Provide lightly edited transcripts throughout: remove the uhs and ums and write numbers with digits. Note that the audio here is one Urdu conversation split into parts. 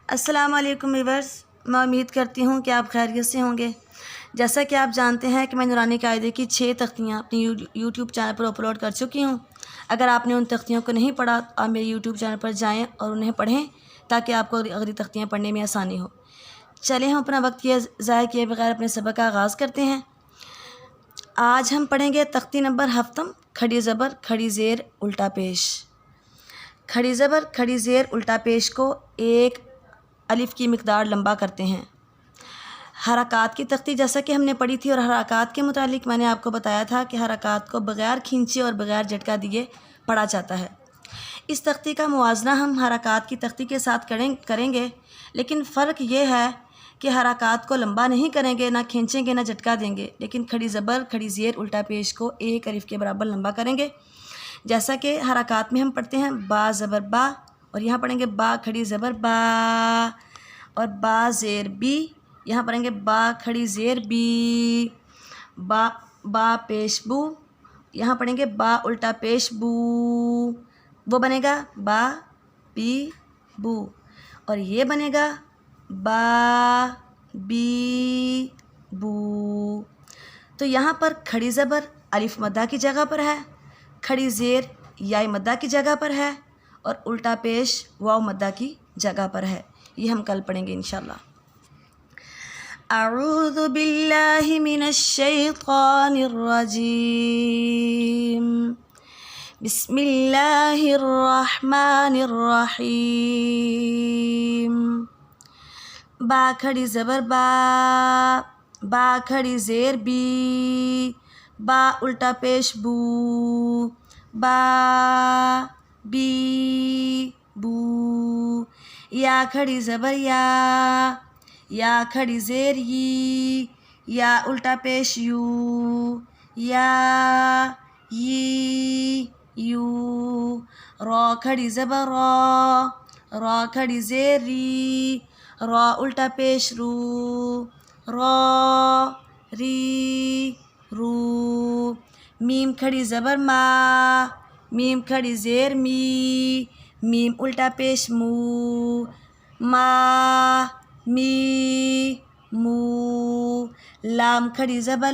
السلام علیکم ویورز، میں امید کرتی ہوں کہ آپ خیریت سے ہوں گے۔ جیسا کہ آپ جانتے ہیں کہ میں نورانی قاعدے کی 6 تختیاں اپنی یوٹیوب چینل پر اپلوڈ کر چکی ہوں۔ اگر آپ نے ان تختیوں کو نہیں پڑھا تو آپ میرے یوٹیوب چینل پر جائیں اور انہیں پڑھیں تاکہ آپ کو اگلی تختیاں پڑھنے میں آسانی ہو۔ چلیں ہم اپنا وقت ضائع کیے بغیر اپنے سبق کا آغاز کرتے ہیں۔ آج ہم پڑھیں گے تختی نمبر 7، کھڑی زبر کھڑی زیر الٹا پیش۔ کھڑی زبر کھڑی زیر الٹا پیش کو ایک الف کی مقدار لمبا کرتے ہیں۔ حرکات کی تختی جیسا کہ ہم نے پڑھی تھی، اور حرکات کے متعلق میں نے آپ کو بتایا تھا کہ حرکات کو بغیر کھینچے اور بغیر جھٹکا دیے پڑھا جاتا ہے۔ اس تختی کا موازنہ ہم حرکات کی تختی کے ساتھ کریں گے، لیکن فرق یہ ہے کہ حرکات کو لمبا نہیں کریں گے، نہ کھینچیں گے نہ جھٹکا دیں گے، لیکن کھڑی زبر کھڑی زیر الٹا پیش کو ایک الف کے برابر لمبا کریں گے۔ جیسا کہ حرکات میں ہم پڑھتے ہیں با زبر با، اور یہاں پڑھیں گے با کھڑی زبر با، اور با زیر بی، یہاں پڑھیں گے با کھڑی زیر بی، با پیش بو، یہاں پڑھیں گے با الٹا پیش بو، وہ بنے گا با بی بو، اور یہ بنے گا با بی بو۔ تو یہاں پر کھڑی زبر الف مدہ کی جگہ پر ہے، کھڑی زیر یا مدہ کی جگہ پر ہے، اور الٹا پیش واو مدہ کی جگہ پر ہے۔ یہ ہم کل پڑھیں گے انشاءاللہ۔ اعوذ باللہ من الشیطان الرجیم، بسم اللہ الرحمن الرحیم۔ با کھڑی زبر با، با کھڑی زیر بی، با الٹا پیش بو، با بی بو۔ یا کھڑی زبر یا کھڑی زیر یی، یا الٹا پیش یو، یا یی یو۔ را کھڑی زبر را کھڑی زیر ری، را الٹا پیش رو، را ری رو۔ میم کھڑی زبر میم کھڑی زیر می، میم الٹا پیش مو، ما می مو۔ لام کھڑی زبر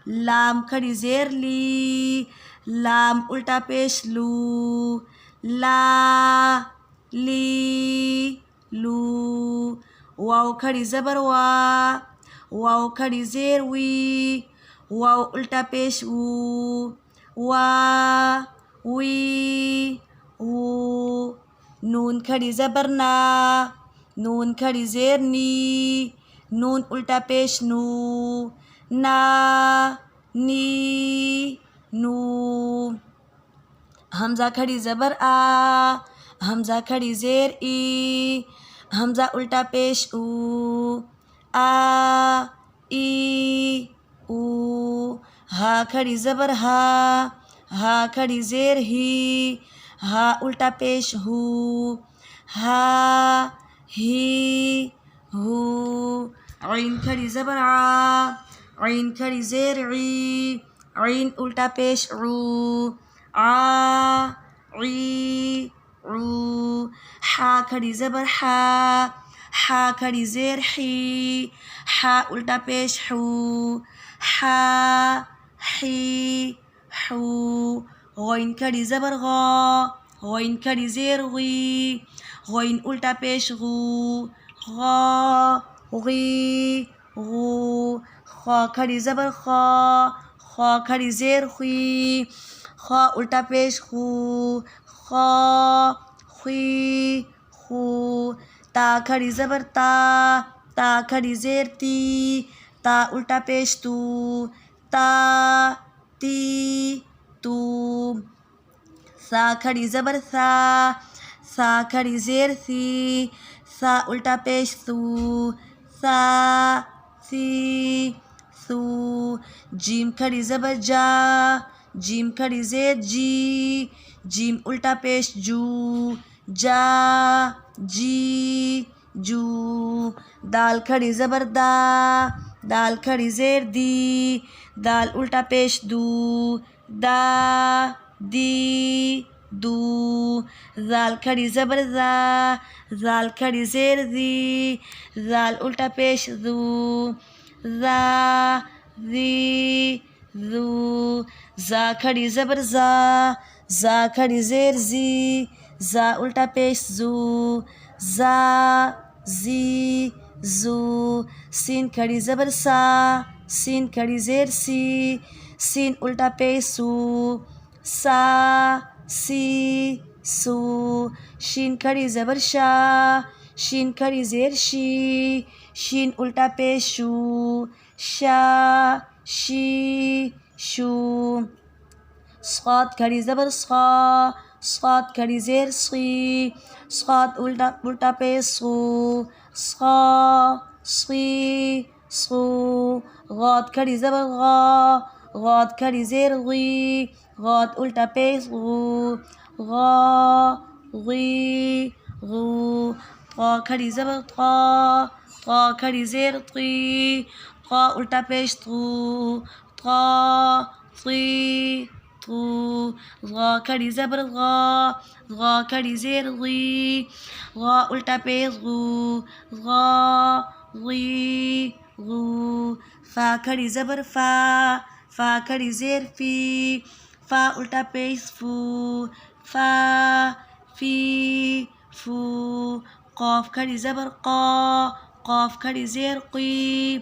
لام کھڑی زیر لی، لام الٹا پیش لو، لا لی لو۔ واو کھڑی زبر واو کھڑی زیر وی، واو الٹا پیش وو، وا وی وو۔ نون کھڑی زبر نون کھڑی زیر نی، نون الٹا پیش نو، نا نی نو۔ حمزہ کھڑی زبر حمزہ کھڑی زیر ای، حمزہ الٹا پیش او، آ ای او۔ ہا کھڑی زبر ہا کھڑی زیر ہی، ہا الٹا پیش ہو، ہا ہی ہو۔ عین کھڑی زبر عین کھڑی زیر عی، عین الٹا پیش عو، آ عی عو۔ حا کھڑی زبر حا کھڑی زیر حی، حا الٹا پیش حو، حا حی حو۔ غین کھڑی زبر غین کھڑی زیر غی، غین الٹا پیش غو، غا غی غو۔ خا کھڑی زبر خا کھڑی زیر خوی، خا الٹا پیش خو، خا خوی خو۔ تا کھڑی زبر تا کھڑی زیر تی، تا الٹا پیش تو، تا تی تو۔ سا کھڑی زبر سا کھڑی زیر سی، سا الٹا پیش سو، سا سی سو۔ جیم کھڑی زبر جیم کھڑی زیر جی، جیم الٹا پیش جو، جا جی جو۔ دال کھڑی زبر دال کھڑی زیر دی، دال الٹا پیش دو، دا دی دو. زال کھڑی زبر زا. زال کھڑی زیر زی. زال الٹا پیش زو. زا زی زو. زا کھڑی زبر زا. زا کھڑی زیر زی. زا الٹا پیش زو. زا زی زو. سین کھڑی زبر سا. سین کھڑی زیر سی. سین الٹا پیش سو. سا سی سو. شین کھڑی زبر شا. شین کھڑی زیر شی. شین الٹا پیش شو. شا شی شو. صاد کھڑی زبر صا. صاد کھڑی زیر صی. صاد الٹا پیش صو. صا صی صو. غاد کھڑی زبر غا. غاد کھڑی زیر غی. غاد الٹا پیش غو. غا غی غو. طا کھڑی زبر طا. طا کھڑی زیر طی. طا الٹا پیش طو. طا طی طو. غا کھڑی زبر غا. غا کھڑی زیر غی. غا الٹا پیش غو. غا غی غو. فا کھڑی زبر فا. فا کھڑی زیر فی. فا الٹا پیش فو. فا فی فو. قاف کھڑی زبر قا. قاف کھڑی زیر قی.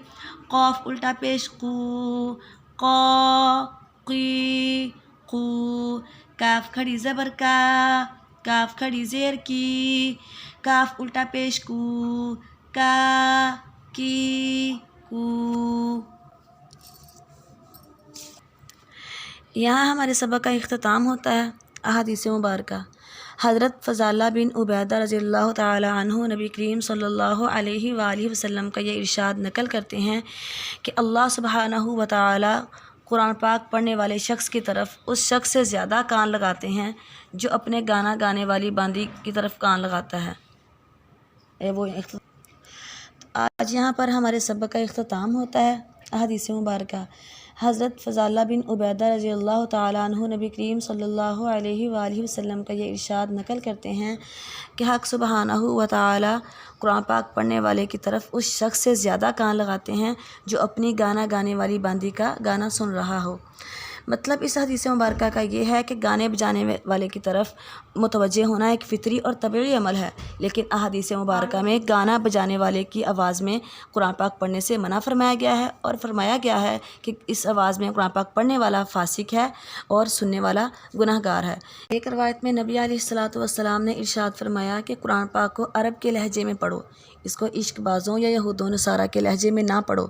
قاف الٹا پیش قو. قا قی قو. کاف کھڑی زبر کا. کاف کھڑی زیر کی. کاف الٹا پیش کو. کا کی کو. یہاں ہمارے سبق کا اختتام ہوتا ہے. احادیث مبارکہ. حضرت فضالہ بن عبیدہ رضی اللہ تعالی عنہ نبی کریم صلی اللہ علیہ وآلہ وسلم کا یہ ارشاد نقل کرتے ہیں کہ اللہ سبحانہ و تعالی قرآن پاک پڑھنے والے شخص کی طرف اس شخص سے زیادہ کان لگاتے ہیں جو اپنے گانا گانے والی باندی کی طرف کان لگاتا ہے. آج یہاں پر ہمارے سبق کا اختتام ہوتا ہے. احادیث مبارکہ. حضرت فضالہ بن عبیدہ رضی اللہ تعالیٰ عنہ نبی کریم صلی اللہ علیہ وآلہ وسلم کا یہ ارشاد نقل کرتے ہیں کہ حق سبحانہ و تعالی قرآن پاک پڑھنے والے کی طرف اس شخص سے زیادہ کان لگاتے ہیں جو اپنی گانا گانے والی باندی کا گانا سن رہا ہو. مطلب اس حدیث مبارکہ کا یہ ہے کہ گانے بجانے والے کی طرف متوجہ ہونا ایک فطری اور طبیعی عمل ہے، لیکن احادیث مبارکہ میں گانا بجانے والے کی آواز میں قرآن پاک پڑھنے سے منع فرمایا گیا ہے، اور فرمایا گیا ہے کہ اس آواز میں قرآن پاک پڑھنے والا فاسق ہے اور سننے والا گناہ گار ہے. ایک روایت میں نبی علیہ الصلاۃ والسلام نے ارشاد فرمایا کہ قرآن پاک کو عرب کے لہجے میں پڑھو، اس کو عشق بازوں یا یہود و نصارہ کے لہجے میں نہ پڑھو.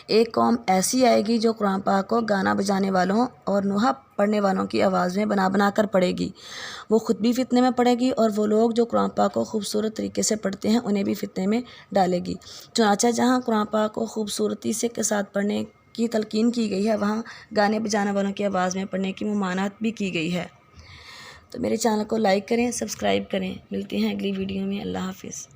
ایک قوم ایسی آئے گی جو قرآن پاک کو گانا بجانے والوں اور نوحہ پڑھنے والوں کی آواز میں بنا بنا کر پڑھے گی. وہ خود بھی فتنے میں پڑے گی اور وہ لوگ جو قرآن پاک کو خوبصورت طریقے سے پڑھتے ہیں انہیں بھی فتنے میں ڈالے گی. چنانچہ جہاں قرآن پاک کو خوبصورتی کے ساتھ پڑھنے کی تلقین کی گئی ہے وہاں گانے بجانے والوں کی آواز میں پڑھنے کی ممانعت بھی کی گئی ہے. تو میرے چینل کو لائک کریں، سبسکرائب کریں. ملتے ہیں اگلی ویڈیو میں. اللہ حافظ.